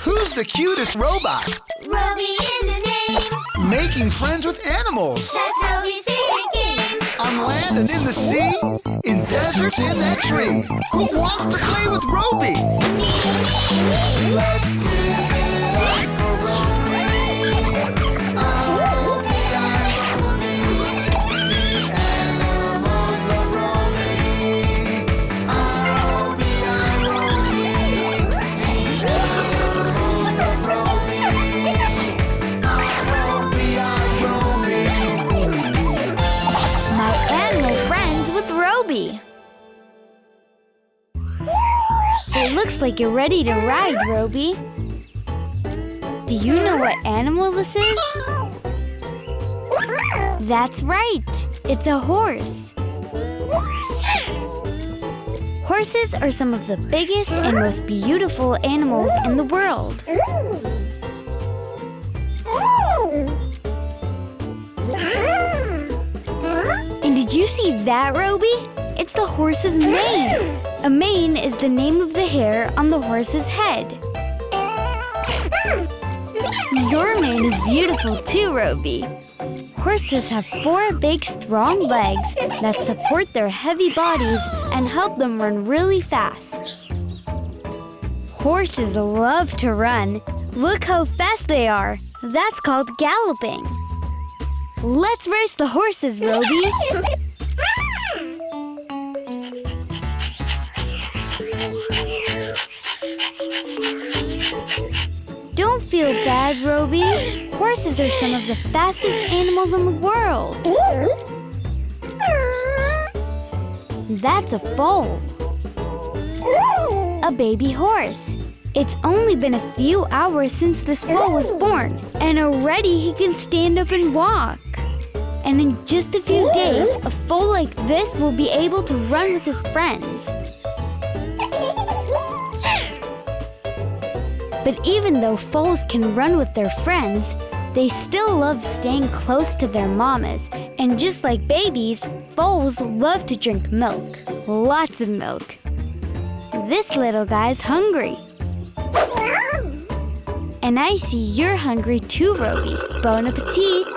Who's the cutest robot? Robi is the name. Making friends with animals. That's Robi's favorite game. On land and in the sea, in deserts in that tree. Who wants to play with Robi? Me. Let's play for Robi. Robi and Robi. The animals love Robi. Robi and Robi. The animals love Robi. Robi and Robi. My animal friends with Robi. It looks like you're ready to ride, Robi. Do you know what animal this is? That's right. It's a horse. Horses are some of the biggest and most beautiful animals in the world. And did you see that, Robi? It's the horse's mane. A mane is the name of the hair on the horse's head. Your mane is beautiful too, Robi. Horses have 4 big, strong legs that support their heavy bodies and help them run really fast. Horses love to run. Look how fast they are. That's called galloping. Let's race the horses, Robi. Don't feel bad, Robi. Horses are some of the fastest animals in the world. That's a foal. A baby horse. It's only been a few hours since this foal was born, and already he can stand up and walk. And in just a few days, a foal like this will be able to run with his friends. But even though foals can run with their friends, they still love staying close to their mamas. And just like babies, foals love to drink milk. Lots of milk. This little guy's hungry. And I see you're hungry too, Robi. Bon appetit.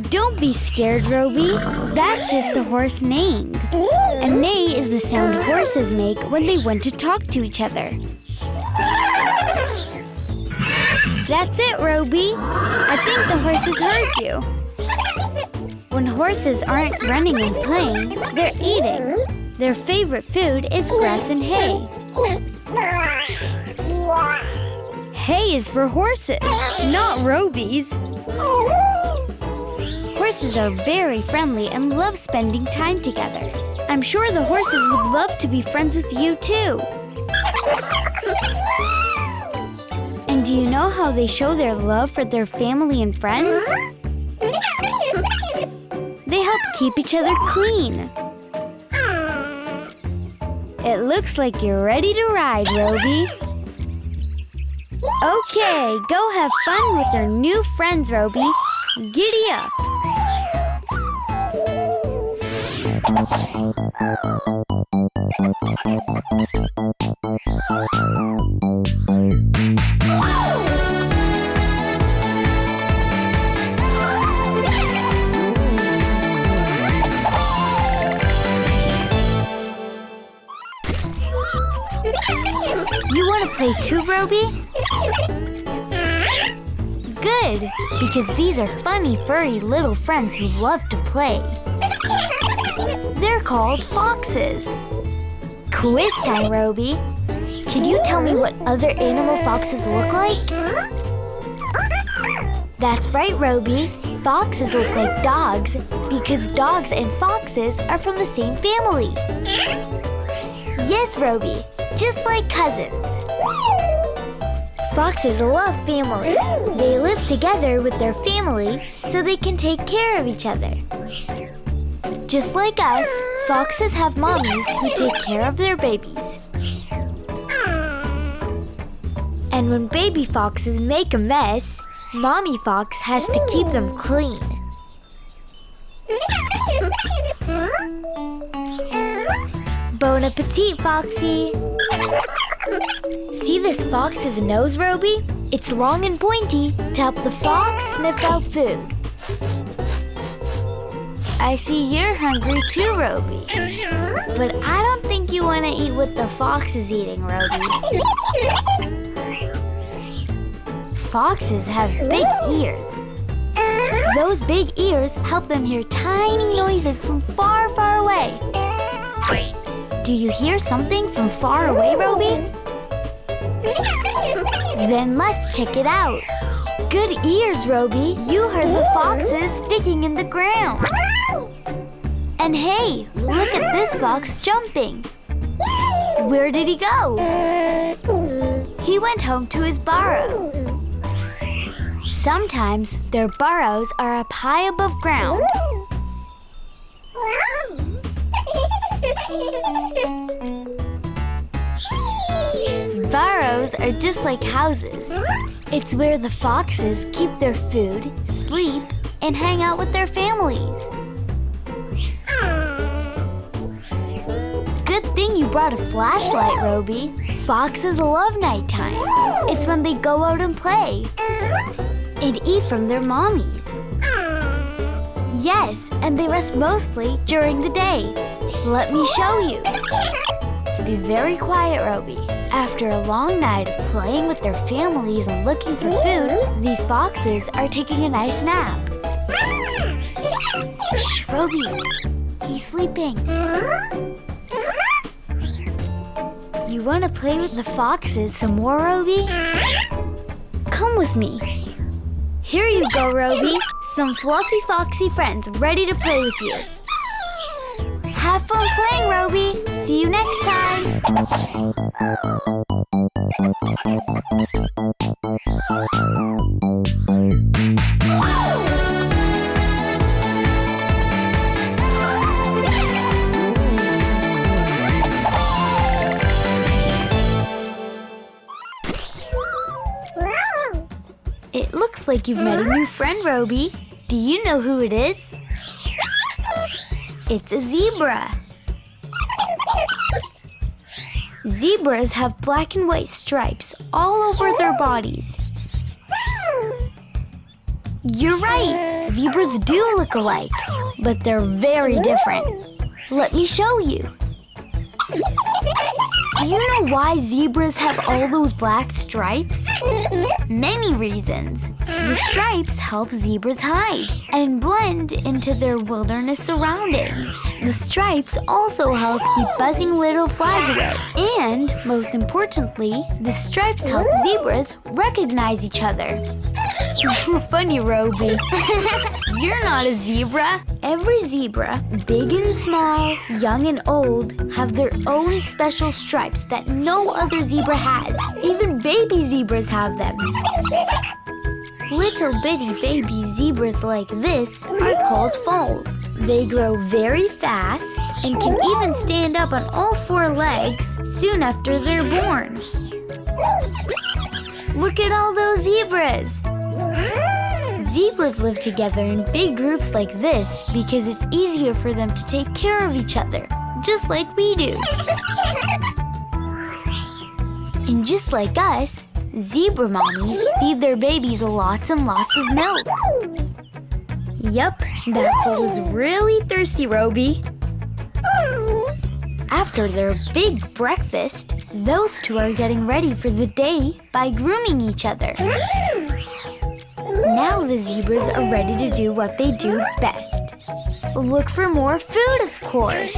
Don't be scared, Robi. That's just a horse neighing. A neigh is the sound horses make when they want to talk to each other. That's it, Robi. I think the horses heard you. When horses aren't running and playing, they're eating. Their favorite food is grass and hay. Hay is for horses, not Robis. Horses are very friendly and love spending time together. I'm sure the horses would love to be friends with you too. And do you know how they show their love for their family and friends? They help keep each other clean. It looks like you're ready to ride, Robi. Okay, go have fun with your new friends, Robi. Giddy up! You want to play too, Robi? Good, because these are funny, furry little friends who love to play. They're called foxes. Quiz time, Robi. Can you tell me what other animal foxes look like? That's right, Robi. Foxes look like dogs because dogs and foxes are from the same family. Yes, Robi, just like cousins. Foxes love family. They live together with their family so they can take care of each other. Just like us, foxes have mommies who take care of their babies. And when baby foxes make a mess, mommy fox has to keep them clean. Bon appetit, Foxy. See this fox's nose, Robi? It's long and pointy to help the fox sniff out food. I see you're hungry too, Robi. But I don't think you want to eat what the fox is eating, Robi. Foxes have big ears. Those big ears help them hear tiny noises from far, far away. Do you hear something from far away, Robi? Then let's check it out. Good ears, Robi. You heard the foxes digging in the ground. And hey, look at this fox jumping. Where did he go? He went home to his burrow. Sometimes their burrows are up high above ground. Burrows are just like houses. It's where the foxes keep their food, sleep, and hang out with their families. Good thing you brought a flashlight, Robi. Foxes love nighttime. It's when they go out and play and eat from their mommies. Yes, and they rest mostly during the day. Let me show you. Be very quiet, Robi. After a long night of playing with their families and looking for food, these foxes are taking a nice nap. Shh, Robi. He's sleeping. You want to play with the foxes some more, Robi? Come with me. Here you go, Robi. Some fluffy foxy friends ready to play with you. Have fun playing, Robi. See you next time. It looks like you've met a new friend, Robi. Do you know who it is? It's a zebra. Zebras have black and white stripes all over their bodies. You're right. Zebras do look alike, but they're very different. Let me show you. Do you know why zebras have all those black stripes? Many reasons. The stripes help zebras hide and blend into their wilderness surroundings. The stripes also help keep buzzing little flies away. And, most importantly, the stripes help zebras recognize each other. Funny, Robi. You're not a zebra. Every zebra, big and small, young and old, have their own special stripes that no other zebra has. Even baby zebras have them. Little bitty baby zebras like this are called foals. They grow very fast and can even stand up on all four legs soon after they're born. Look at all those zebras. Zebras live together in big groups like this because it's easier for them to take care of each other, just like we do. And just like us, zebra mommies feed their babies lots and lots of milk. Yup, that foal is really thirsty, Robi. After their big breakfast, those two are getting ready for the day by grooming each other. Now the zebras are ready to do what they do best. Look for more food, of course.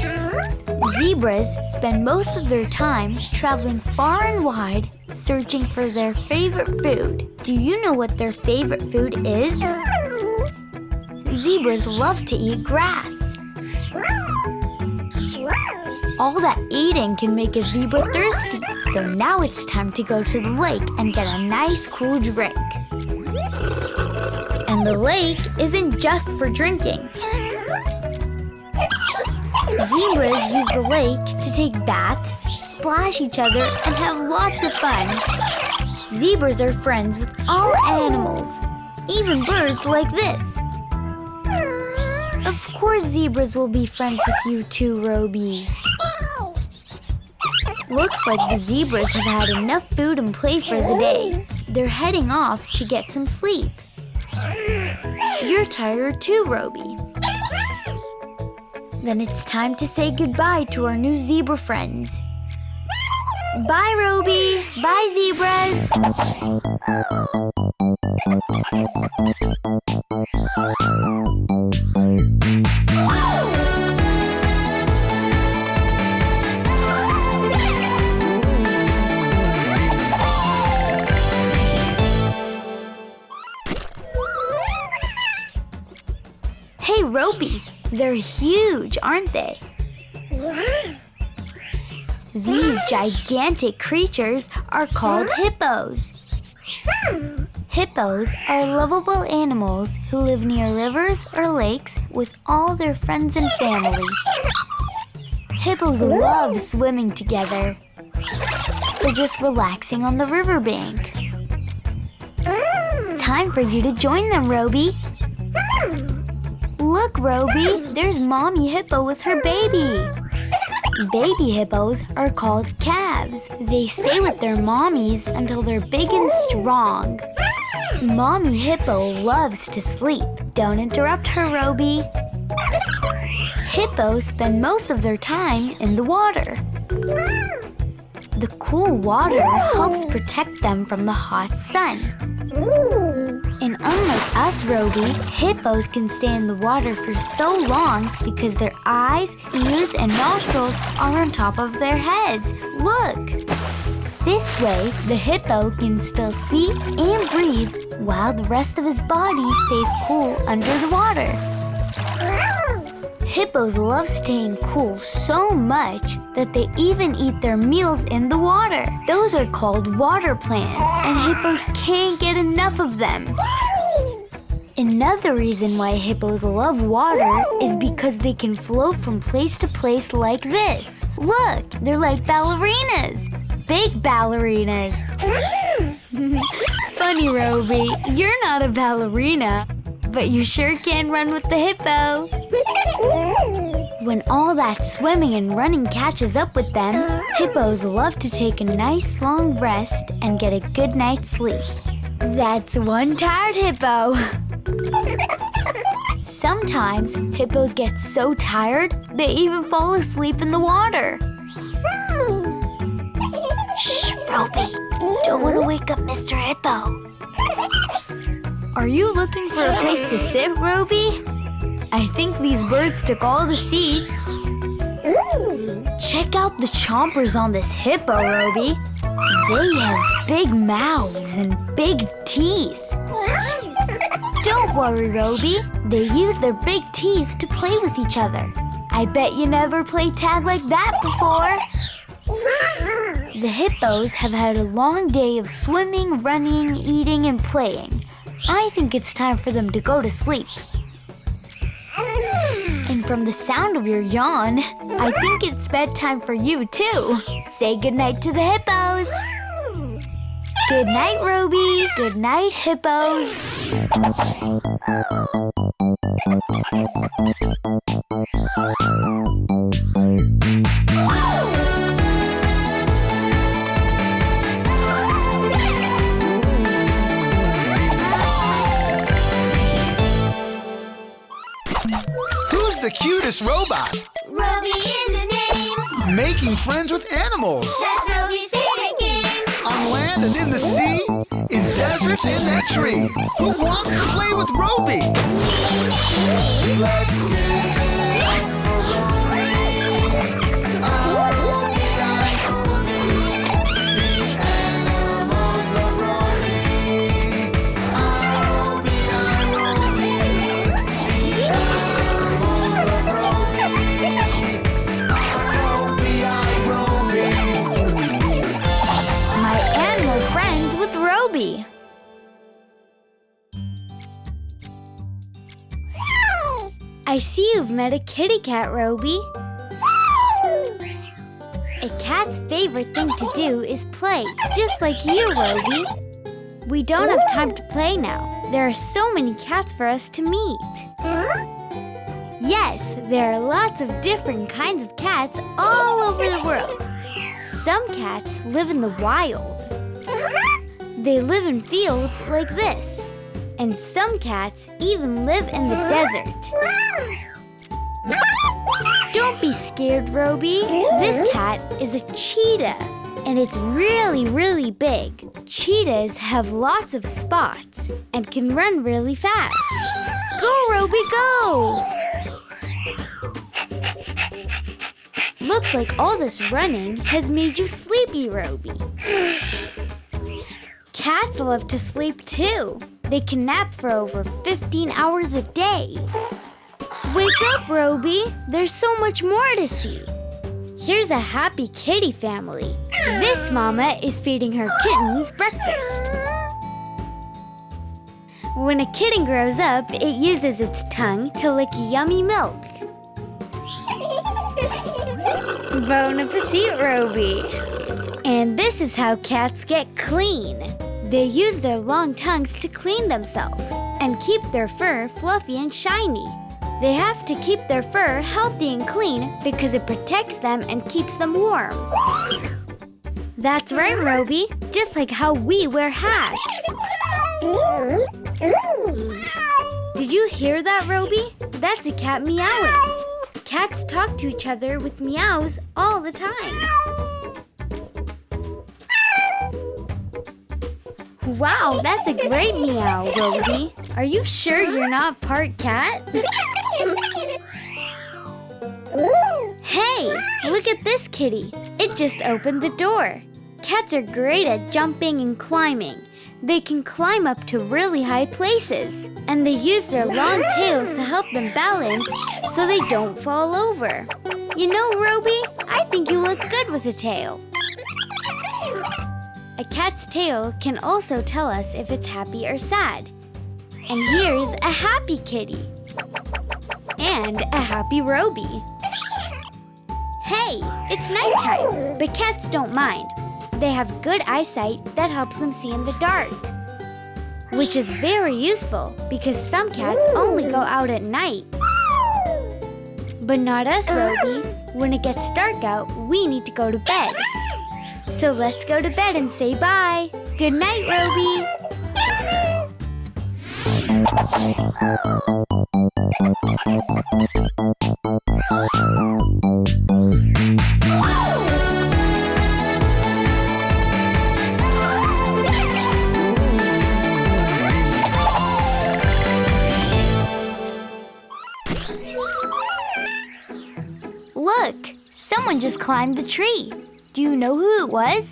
Zebras spend most of their time traveling far and wide searching for their favorite food. Do you know what their favorite food is? Zebras love to eat grass. All that eating can make a zebra thirsty, so now it's time to go to the lake and get a nice cool drink. And the lake isn't just for drinking. Zebras use the lake to take baths, splash each other, and have lots of fun. Zebras are friends with all animals, even birds like this. Of course zebras will be friends with you too, Robi. Looks like the zebras have had enough food and play for the day. They're heading off to get some sleep. You're tired too, Robi. Then it's time to say goodbye to our new zebra friends. Bye, Robi. Bye, zebras. Hey, Robi, they're huge, aren't they? These gigantic creatures are called hippos. Hippos are lovable animals who live near rivers or lakes with all their friends and family. Hippos love swimming together. They're just relaxing on the riverbank. Time for you to join them, Robi. Look, Robi, there's Mommy Hippo with her baby. Baby hippos are called calves. They stay with their mommies until they're big and strong. Mommy Hippo loves to sleep. Don't interrupt her, Robi. Hippos spend most of their time in the water. The cool water helps protect them from the hot sun. And unlike us, Robi, hippos can stay in the water for so long because their eyes, ears, and nostrils are on top of their heads. Look! This way, the hippo can still see and breathe while the rest of his body stays cool under the water. Hippos love staying cool so much that they even eat their meals in the water. Those are called water plants, and hippos can't get enough of them. Another reason why hippos love water is because they can float from place to place like this. Look, they're like ballerinas. Big ballerinas. Funny, Robi, you're not a ballerina, but you sure can run with the hippo. When all that swimming and running catches up with them, hippos love to take a nice long rest and get a good night's sleep. That's one tired hippo. Sometimes hippos get so tired, they even fall asleep in the water. Shh, Robi, don't want to wake up Mr. Hippo. Are you looking for a place to sit, Robi? I think these birds took all the seats. Check out the chompers on this hippo, Robi. They have big mouths and big teeth. Don't worry, Robi. They use their big teeth to play with each other. I bet you never played tag like that before. The hippos have had a long day of swimming, running, eating, and playing. I think it's time for them to go to sleep. And from the sound of your yawn, I think it's bedtime for you too. Say goodnight to the hippos. Good night, Robi. Good night, hippos. Who's the cutest robot? Robi is the name. Making friends with animals. That's Robi's favorite game. On land and in the sea, in deserts in that tree. Who wants to play with Robi? Let's get for Robi. The animals love Robi. Robi. The animals love Robi. Robi. My animal friends with Robi. I see you've met a kitty cat, Robi. A cat's favorite thing to do is play, just like you, Robi. We don't have time to play now. There are so many cats for us to meet. Yes, there are lots of different kinds of cats all over the world. Some cats live in the wild. They live in fields like this. And some cats even live in the desert. Don't be scared, Robi. This cat is a cheetah, and it's really, really big. Cheetahs have lots of spots and can run really fast. Go, Robi, go! Looks like all this running has made you sleepy, Robi. Cats love to sleep too. They can nap for over 15 hours a day. Wake up, Robi. There's so much more to see. Here's a happy kitty family. This mama is feeding her kittens breakfast. When a kitten grows up, it uses its tongue to lick yummy milk. Bon appetit, Robi. And this is how cats get clean. They use their long tongues to clean themselves and keep their fur fluffy and shiny. They have to keep their fur healthy and clean because it protects them and keeps them warm. That's right, Robi. Just like how we wear hats. Did you hear that, Robi? That's a cat meowing. Cats talk to each other with meows all the time. Wow, that's a great meow, Robi. Are you sure you're not part cat? Hey, look at this kitty. It just opened the door. Cats are great at jumping and climbing. They can climb up to really high places. And they use their long tails to help them balance so they don't fall over. You know, Robi, I think you look good with a tail. A cat's tail can also tell us if it's happy or sad. And here's a happy kitty. And a happy Robi. Hey, it's nighttime, but cats don't mind. They have good eyesight that helps them see in the dark. Which is very useful because some cats only go out at night. But not us, Robi. When it gets dark out, we need to go to bed. So let's go to bed and say bye. Good night, Robi. Look, someone just climbed the tree. Do you know who it was?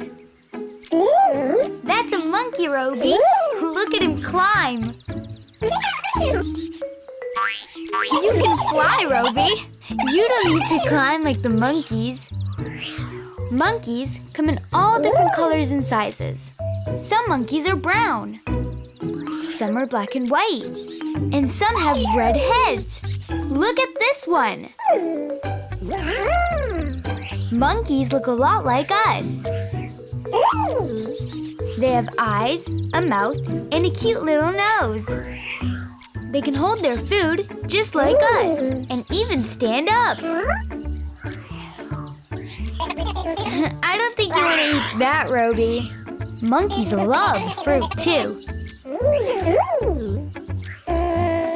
That's a monkey, Robi. Look at him climb. You can fly, Robi. You don't need to climb like the monkeys. Monkeys come in all different colors and sizes. Some monkeys are brown. Some are black and white. And some have red heads. Look at this one. Monkeys look a lot like us. They have eyes, a mouth, and a cute little nose. They can hold their food just like us and even stand up. I don't think you want to eat that, Robi. Monkeys love fruit too.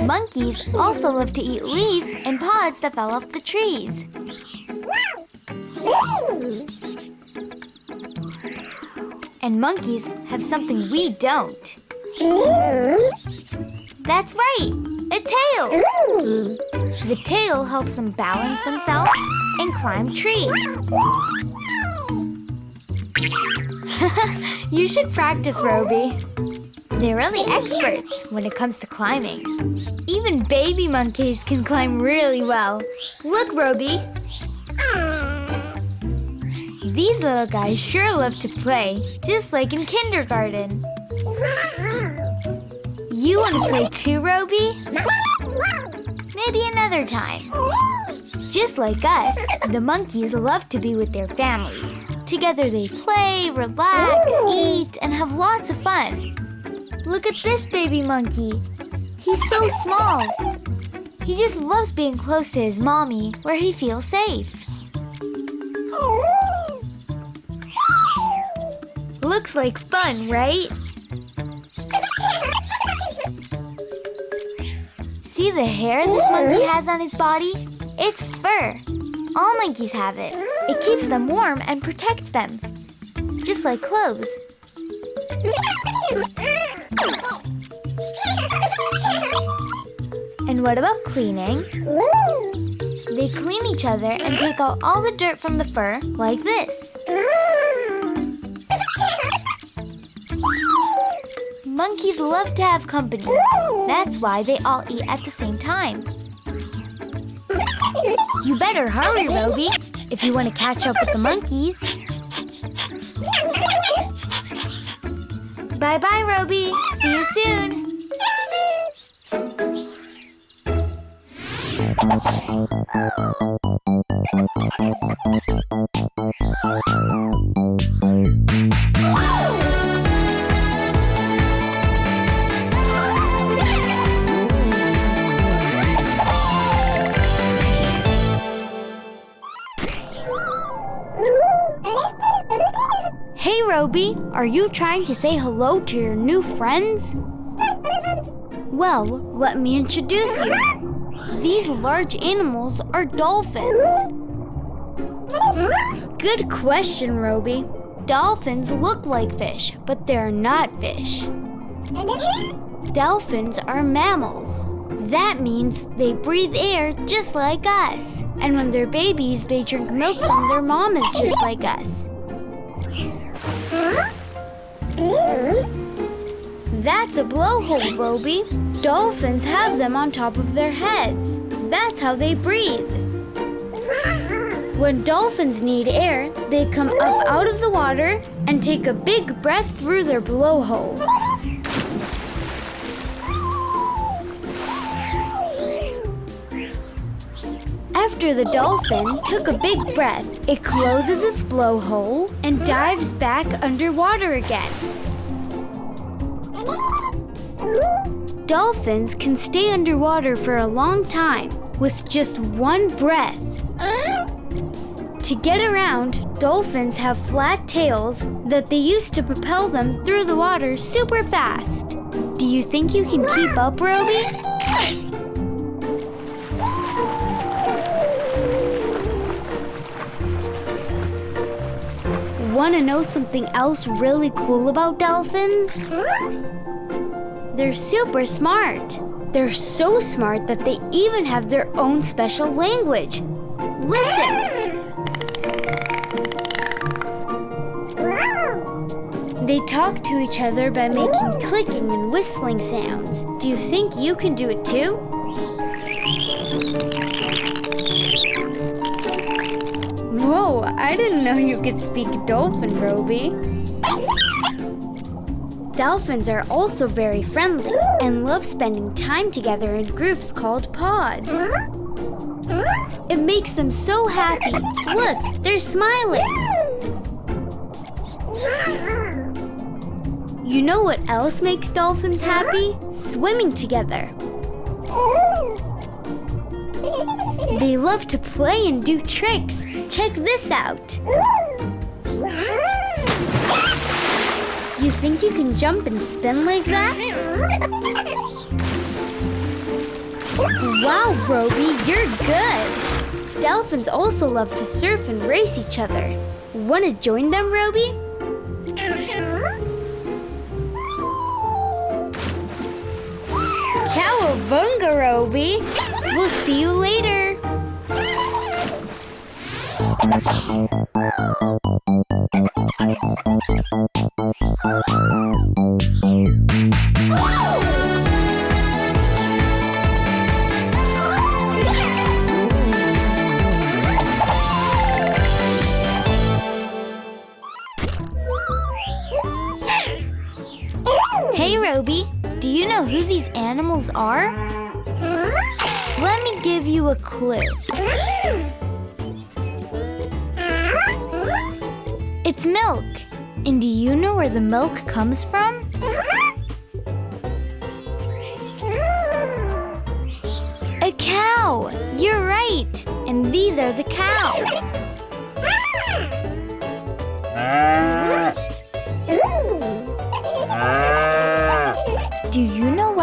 Monkeys also love to eat leaves and pods that fell off the trees. And monkeys have something we don't. That's right, a tail. The tail helps them balance themselves and climb trees. You should practice, Robi. They're really experts when it comes to climbing. Even baby monkeys can climb really well. Look, Robi. These little guys sure love to play, just like in kindergarten. You want to play too, Robi? Maybe another time. Just like us, the monkeys love to be with their families. Together they play, relax, eat, and have lots of fun. Look at this baby monkey. He's so small. He just loves being close to his mommy, where he feels safe. looks like fun, right? See the hair this monkey has on his body? It's fur. All monkeys have it. It keeps them warm and protects them, just like clothes. And what about cleaning? They clean each other and take out all the dirt from the fur like this. Monkeys love to have company. That's why they all eat at the same time. You better hurry, Robi, if you want to catch up with the monkeys. Bye-bye, Robi. See you soon. Hey, Robi, are you trying to say hello to your new friends? Well, let me introduce you. These large animals are dolphins. Good question, Robi. Dolphins look like fish, but they're not fish. Dolphins are mammals. That means they breathe air just like us. And when they're babies, they drink milk from their mamas just like us. That's a blowhole, Robi. Dolphins have them on top of their heads. That's how they breathe. When dolphins need air, they come up out of the water and take a big breath through their blowhole. After the dolphin took a big breath, it closes its blowhole and dives back underwater again. Dolphins can stay underwater for a long time with just one breath. To get around, dolphins have flat tails that they use to propel them through the water super fast. Do you think you can keep up, Robi? Want to know something else really cool about dolphins? They're super smart. They're so smart that they even have their own special language. Listen! They talk to each other by making clicking and whistling sounds. Do you think you can do it too? Whoa, I didn't know you could speak dolphin, Robi. Dolphins are also very friendly and love spending time together in groups called pods. It makes them so happy. Look, they're smiling. You know what else makes dolphins happy? Swimming together. They love to play and do tricks. Check this out. You think you can jump and spin like that? Wow, Robi, you're good. Dolphins also love to surf and race each other. Want to join them, Robi? Cowabunga, Robi. We'll see you later. Hey, Robi, do you know who these animals are? Let me give you a clue. It's milk. And do you know where the milk comes from? A cow! You're right! And these are the cows.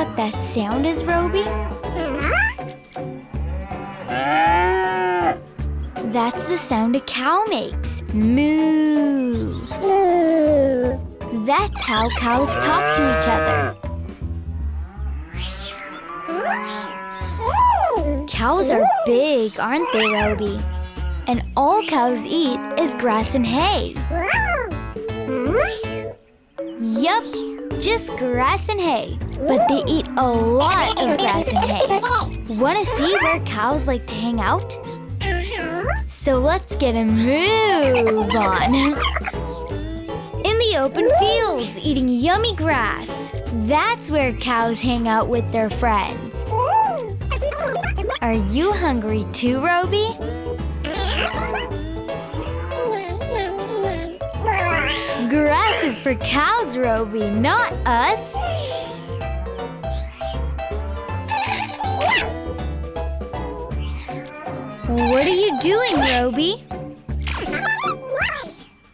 what that sound is, Robi? That's the sound a cow makes. Moo. That's how cows talk to each other. Cows are big, aren't they, Robi? And all cows eat is grass and hay. Yup, just grass and hay. But they eat a lot of grass and hay. Want to see where cows like to hang out? So let's get a move on. In the open fields, eating yummy grass. That's where cows hang out with their friends. Are you hungry too, Robi? Grass is for cows, Robi, not us. What are you doing, Robi?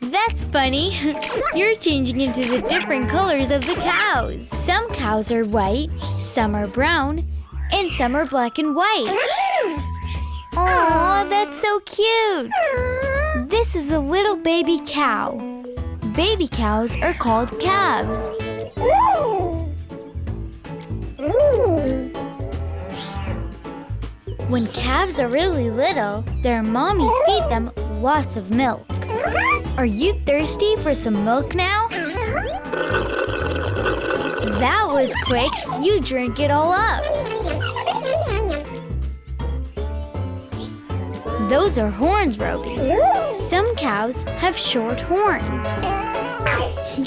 That's funny. You're changing into the different colors of the cows. Some cows are white, some are brown, and some are black and white. Aw, that's so cute. This is a little baby cow. Baby cows are called calves. When calves are really little, their mommies feed them lots of milk. Are you thirsty for some milk now? That was quick. You drank it all up. Those are horns, Robi. Some cows have short horns.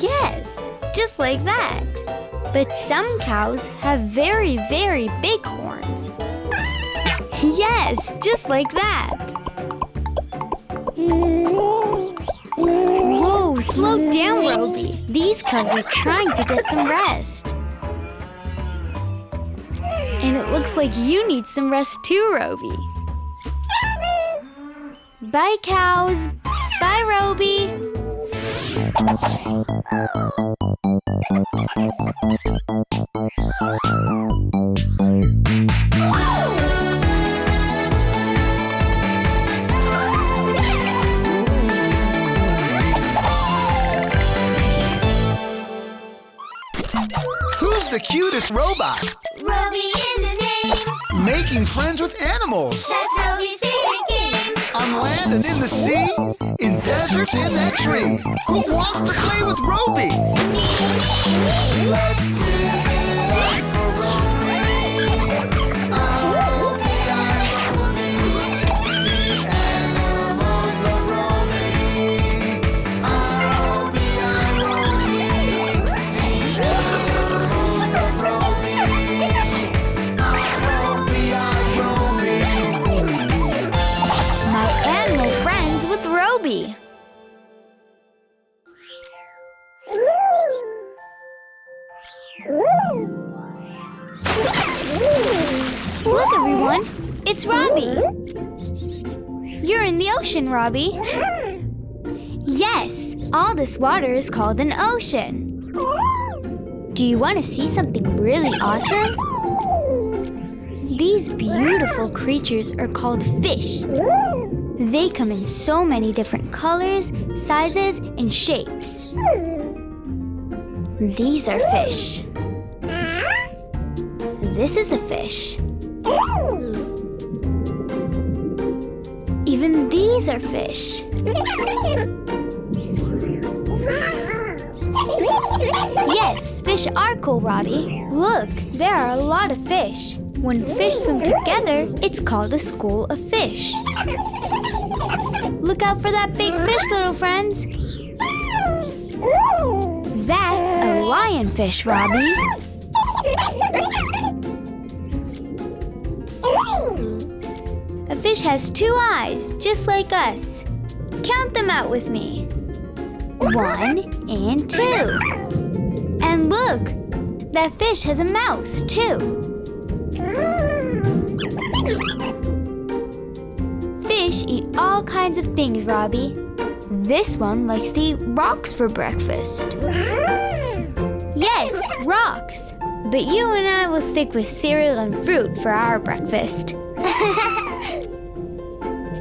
Yes, just like that. But some cows have very, very big horns. Yes, just like that. Whoa, slow down, Robi. These cows are trying to get some rest. And it looks like you need some rest too, Robi. Bye, cows. Bye, Robi. Who's the cutest robot? Robi is a name. Making friends with animals. That's Robi's favorite game. On land and in the sea, in deserts in that tree. Who wants to play with Robi? Me. Let's sing for Robi. Oh, the ice cream. The animals love Robi. Oh, the ice cream. The animals love Robi. Oh, the ice cream. My animal friends with Robi. Look, everyone, it's Robi. You're in the ocean, Robi. Yes, all this water is called an ocean. Do you want to see something really awesome? These beautiful creatures are called fish. They come in so many different colors, sizes, and shapes. These are fish. This is a fish. Even these are fish. Yes, fish are cool, Robi. Look, there are a lot of fish. When fish swim together, it's called a school of fish. Look out for that big fish, little friends. That's a lionfish, Robi. A fish has 2 eyes, just like us. Count them out with me. 1 and 2. And look, that fish has a mouth, too. Fish eat all kinds of things, Robi. This one likes to eat rocks for breakfast. Yes, rocks. But you and I will stick with cereal and fruit for our breakfast.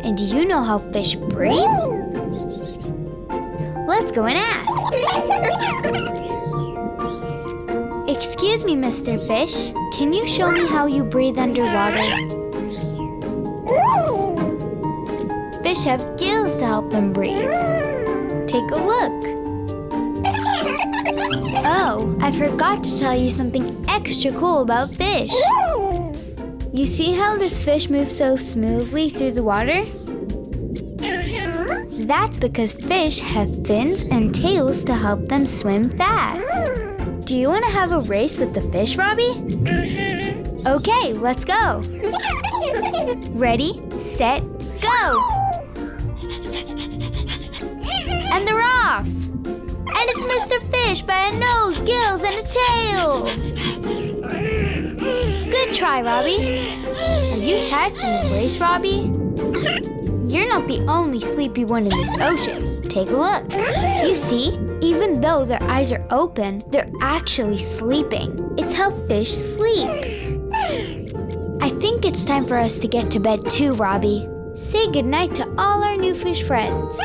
And do you know how fish breathe? Let's go and ask. Excuse me, Mr. Fish. Can you show me how you breathe underwater? Fish have gills to help them breathe. Take a look. Oh, I forgot to tell you something extra cool about fish. You see how this fish moves so smoothly through the water? That's because fish have fins and tails to help them swim fast. Do you want to have a race with the fish, Robi? Okay, let's go. Ready, set, go! And they're off! And it's Mr. Fish by a nose, gills, and a tail! Good try, Robi. Are you tired from the race, Robi? You're not the only sleepy one in this ocean. Take a look. You see, even though their eyes are open, they're actually sleeping. It's how fish sleep. I think it's time for us to get to bed too, Robi. Say goodnight to all our new fish friends.